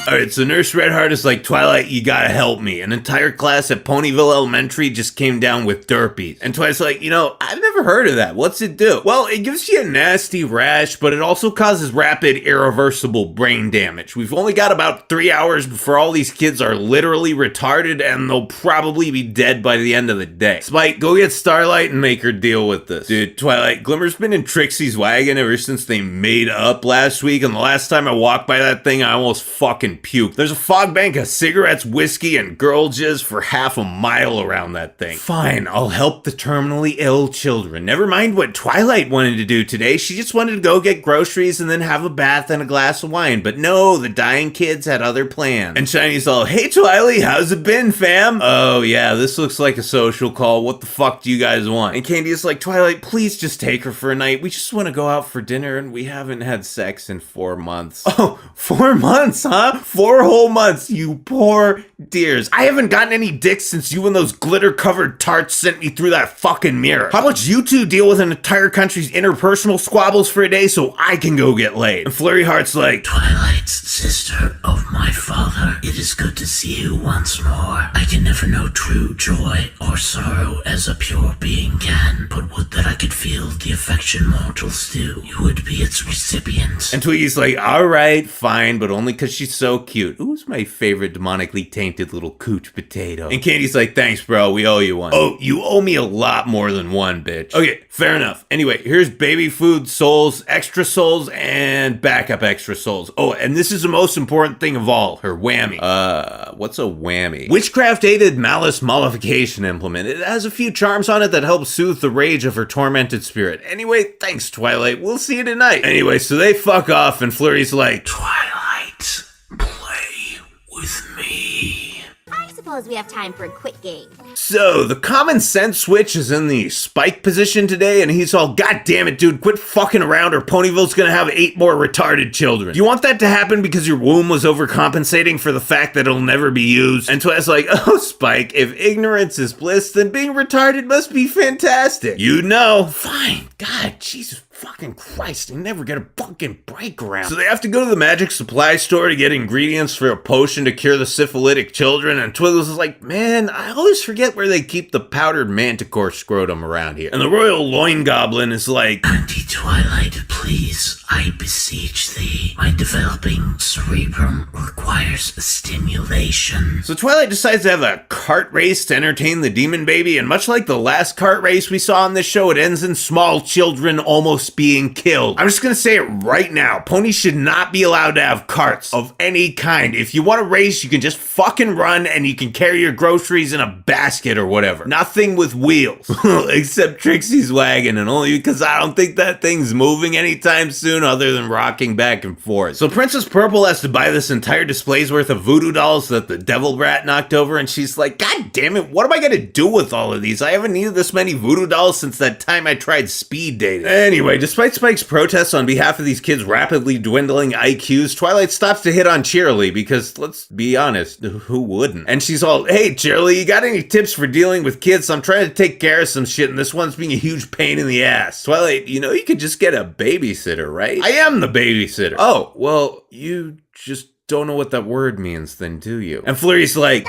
Alright, so Nurse Redheart is like, Twilight, you gotta help me. An entire class at Ponyville Elementary just came down with derpies. And Twilight's like, I've never heard of that. What's it do? Well, it gives you a nasty rash, but it also causes rapid, irreversible brain damage. We've only got about 3 hours before all these kids are literally retarded, and they'll probably be dead by the end of the day. Spike, go get Starlight and make her deal with this. Dude, Twilight, Glimmer's been in Trixie's wagon ever since they made up last week, and the last time I walked by that thing, I almost fucking puked. There's a fog bank of cigarettes, whiskey, and girl jizz for half a mile around that thing. Fine, I'll help the terminally ill children. Never mind what Twilight wanted to do today. She just wanted to go get groceries and then have a bath and a glass of wine. But no, the dying kids had other plans. And Shiny's all, hey Twilight, how's it been, fam? Oh yeah, this looks like a social call. What the fuck do you guys want? And Candy is like, Twilight, please just take her for a night. We just want to go out for dinner and we haven't had sex in 4 months. Oh, 4 months, huh? 4 whole months, you poor dears. I haven't gotten any dick since you and those glitter-covered tarts sent me through that fucking mirror. How about you two deal with an entire country's interpersonal squabbles for a day so I can go get laid? And Flurry Heart's like, Twilight's sister of my father, it is good to see you once more. I can never know true joy or sorrow as a pure being can, but would that I could feel the affection mortals do. You would be its recipient. And Twiggy's like, alright, fine, but only because she's so cute. Who's my favorite demonically tainted little cooch potato? And Candy's like, thanks, bro, we owe you one. Oh, you owe me a lot more than one, bitch. Okay, fair enough. Anyway, here's baby food, souls, extra souls, and backup extra souls. Oh, and this is the most important thing of all, her whammy. What's a whammy? Witchcraft-aided malice mollification implement. It has a few charms on it that help soothe the rage of her tormented spirit. Anyway, thanks, Twilight. We'll see you tonight. Anyway, so they fuck off, and Flurry's like, Twilight, play with me. I suppose we have time for a quick game. So, the common sense switch is in the Spike position today, and he's all, God damn it, dude, quit fucking around or Ponyville's gonna have 8 more retarded children. Do you want that to happen because your womb was overcompensating for the fact that it'll never be used? And Twilight's like, oh, Spike, if ignorance is bliss, then being retarded must be fantastic. You know. Fine. God, Jesus fucking Christ, they never get a fucking break around. So they have to go to the magic supply store to get ingredients for a potion to cure the syphilitic children, and Twiggles is like, man, I always forget where they keep the powdered manticore scrotum around here. And the royal loin goblin is like, Auntie Twilight, please, I beseech thee. My developing cerebrum requires a stimulation. So Twilight decides to have a cart race to entertain the demon baby, and much like the last cart race we saw on this show, it ends in small children almost being killed. I'm just gonna say it right now. Ponies should not be allowed to have carts of any kind. If you want to race, you can just fucking run and you can carry your groceries in a basket or whatever. Nothing with wheels. Except Trixie's wagon, and only because I don't think that thing's moving anytime soon other than rocking back and forth. So Princess Purple has to buy this entire display's worth of voodoo dolls that the devil brat knocked over, and she's like, God damn it, what am I gonna do with all of these? I haven't needed this many voodoo dolls since that time I tried speed dating. Anyway, despite Spike's protests on behalf of these kids' rapidly dwindling IQs, Twilight stops to hit on Cheerilee because, let's be honest, who wouldn't? And she's all, hey Cheerilee, you got any tips for dealing with kids? I'm trying to take care of some shit and this one's being a huge pain in the ass. Twilight, you could just get a babysitter, right? I am the babysitter. Oh, well, you just don't know what that word means then, do you? And Flurry's like,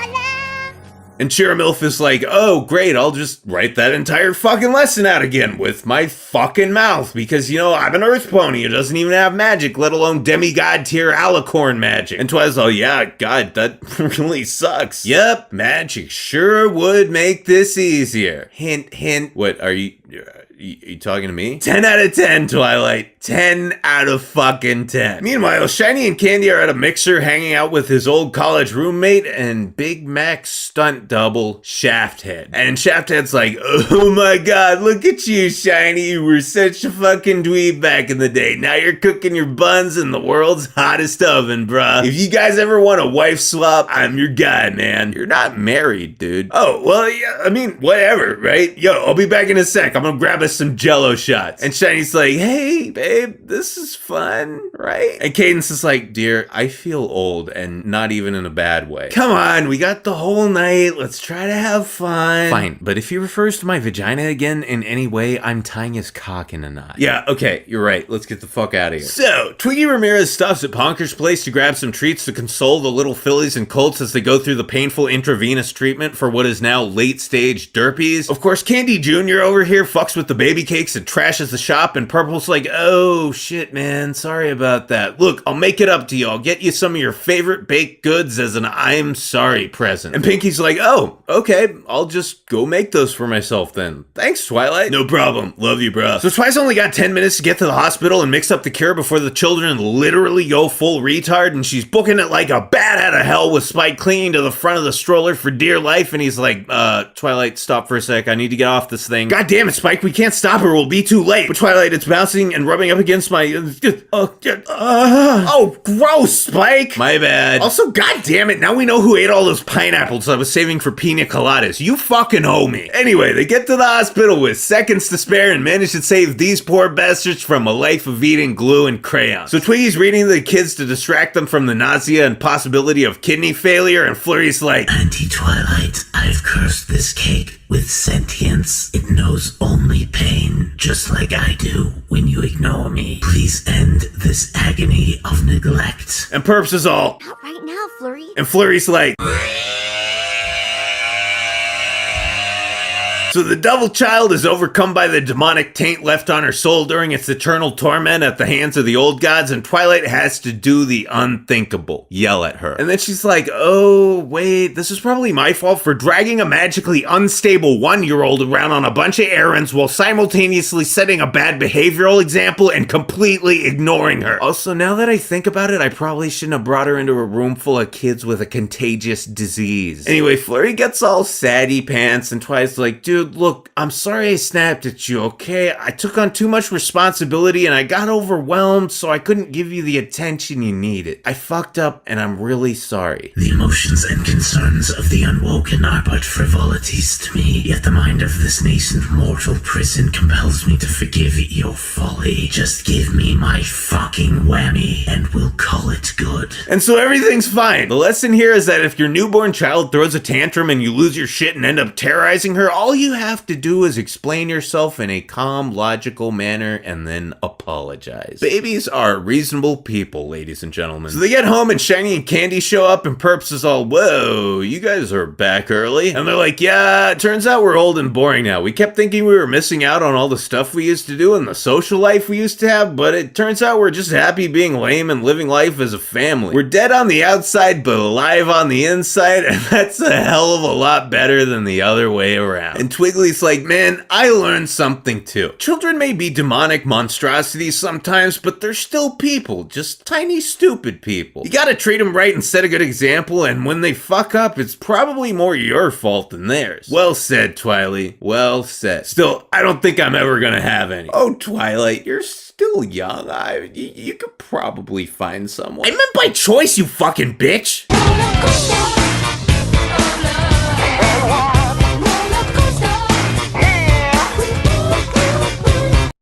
and Cheeramilf is like, oh, great, I'll just write that entire fucking lesson out again with my fucking mouth because, I'm an earth pony who doesn't even have magic, let alone demigod tier alicorn magic. And Twilight's all, yeah, God, that really sucks. Yep, magic sure would make this easier. Hint, hint. What, are you talking to me? 10 out of 10, Twilight. 10 out of fucking 10. Meanwhile, Shiny and Candy are at a mixer hanging out with his old college roommate and Big Mac's stunt double, Shafthead. And Shafthead's like, oh my God, look at you, Shiny. You were such a fucking dweeb back in the day. Now you're cooking your buns in the world's hottest oven, bruh. If you guys ever want a wife swap, I'm your guy, man. You're not married, dude. Oh, well, yeah, I mean, whatever, right? Yo, I'll be back in a sec. I'm gonna grab us some Jello shots. And Shiny's like, hey, babe, this is fun, right? And Cadence is like, dear, I feel old and not even in a bad way. Come on, we got the whole night. Twilight, let's try to have fun. Fine, but if he refers to my vagina again in any way, I'm tying his cock in a knot. Yeah, okay, you're right. Let's get the fuck out of here. So, Twiggy Ramirez stops at Ponker's place to grab some treats to console the little fillies and colts as they go through the painful intravenous treatment for what is now late-stage derpies. Of course, Candy Jr. over here fucks with the baby cakes and trashes the shop, and Purple's like, oh, shit, man, sorry about that. Look, I'll make it up to you. I'll get you some of your favorite baked goods as an I'm sorry present. And Pinky's like, oh, okay, I'll just go make those for myself then. Thanks, Twilight. No problem. Love you, bro. So Twi's only got 10 minutes to get to the hospital and mix up the cure before the children literally go full retard, and she's booking it like a bat out of hell with Spike clinging to the front of the stroller for dear life, and he's like, Twilight, stop for a sec. I need to get off this thing. God damn it, Spike, we can't stop her. We'll be too late. But Twilight, it's bouncing and rubbing up against my... oh, gross, Spike. My bad. Also, god damn it, now we know who ate all those pineapples I was saving for pina coladas. You fucking owe me. Anyway, they get to the hospital with seconds to spare and manage to save these poor bastards from a life of eating glue and crayons. So Twiggy's reading to the kids to distract them from the nausea and possibility of kidney failure, and Flurry's like, Anti-Twilight, I've cursed this cake with sentience. It knows only pain, just like I do when you ignore me. Please end this agony of neglect. And Perps is all, Not right now, Flurry. and Flurry's like, so the devil child is overcome by the demonic taint left on her soul during its eternal torment at the hands of the old gods, and Twilight has to do the unthinkable. Yell at her. And then she's like, oh, wait, this is probably my fault for dragging a magically unstable 1-year-old around on a bunch of errands while simultaneously setting a bad behavioral example and completely ignoring her. Also, now that I think about it, I probably shouldn't have brought her into a room full of kids with a contagious disease. Anyway, Flurry gets all saddy pants, and Twilight's like, dude, look, I'm sorry I snapped at you, okay? I took on too much responsibility and I got overwhelmed, so I couldn't give you the attention you needed. I fucked up and I'm really sorry. The emotions and concerns of the unwoken are but frivolities to me, yet the mind of this nascent mortal prison compels me to forgive your folly. Just give me my fucking whammy and we'll call it good. And so everything's fine. The lesson here is that if your newborn child throws a tantrum and you lose your shit and end up terrorizing her, all you have to do is explain yourself in a calm, logical manner and then apologize. Babies are reasonable people, ladies and gentlemen. So they get home and Shiny and Candy show up, and Perps is all, whoa, you guys are back early? And they're like, yeah, it turns out we're old and boring now. We kept thinking we were missing out on all the stuff we used to do and the social life we used to have, but it turns out we're just happy being lame and living life as a family. We're dead on the outside, but alive on the inside, and that's a hell of a lot better than the other way around. And Twiggly's like, man, I learned something too. Children may be demonic monstrosities sometimes, but they're still people, just tiny stupid people. You gotta treat them right and set a good example, and when they fuck up, it's probably more your fault than theirs. Well said, Twilight. Well said. Still, I don't think I'm ever gonna have any. Oh, Twilight, you're still young. You could probably find someone. I meant by choice, you fucking bitch!